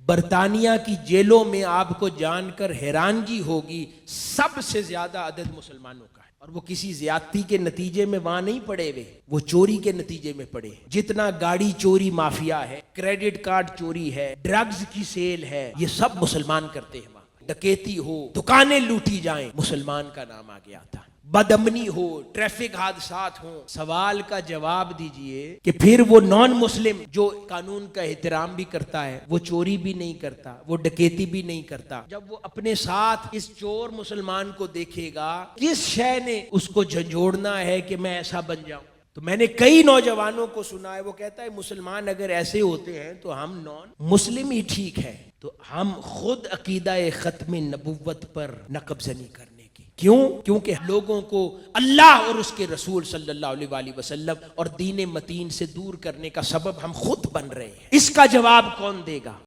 बरतानिया की जेलों में आपको जानकर हैरानगी होगी, सबसे ज्यादा अदद मुसलमानों का है। और वो किसी ज्यादती के नतीजे में वहां नहीं पड़े हुए, वो चोरी के नतीजे में पड़े। जितना गाड़ी चोरी माफिया है, क्रेडिट कार्ड चोरी है, ड्रग्स की सेल है, ये सब मुसलमान करते हैं। वहां डकैती हो, दुकानें लूटी जाएं, मुसलमान का नाम आ गया था। बदअमनी हो, ट्रैफिक हादसात हो, सवाल का जवाब दीजिए कि फिर वो नॉन मुस्लिम जो कानून का एहतराम भी करता है, वो चोरी भी नहीं करता, वो डकैती भी नहीं करता, जब वो अपने साथ इस चोर मुसलमान को देखेगा, किस शय ने उसको झंझोड़ना है कि मैं ऐसा बन जाऊं। तो मैंने कई नौजवानों को सुना है, वो कहता है मुसलमान अगर ऐसे होते हैं तो हम नॉन मुस्लिम ही ठीक है। तो हम खुद अकीदा खत्म नबुव्वत पर नकबजनी करने की, क्यों? क्योंकि लोगों को अल्लाह और उसके रसूल सल्लल्लाहु अलैहि वसल्लम और दीन मतीन से दूर करने का सबब हम खुद बन रहे हैं। इसका जवाब कौन देगा?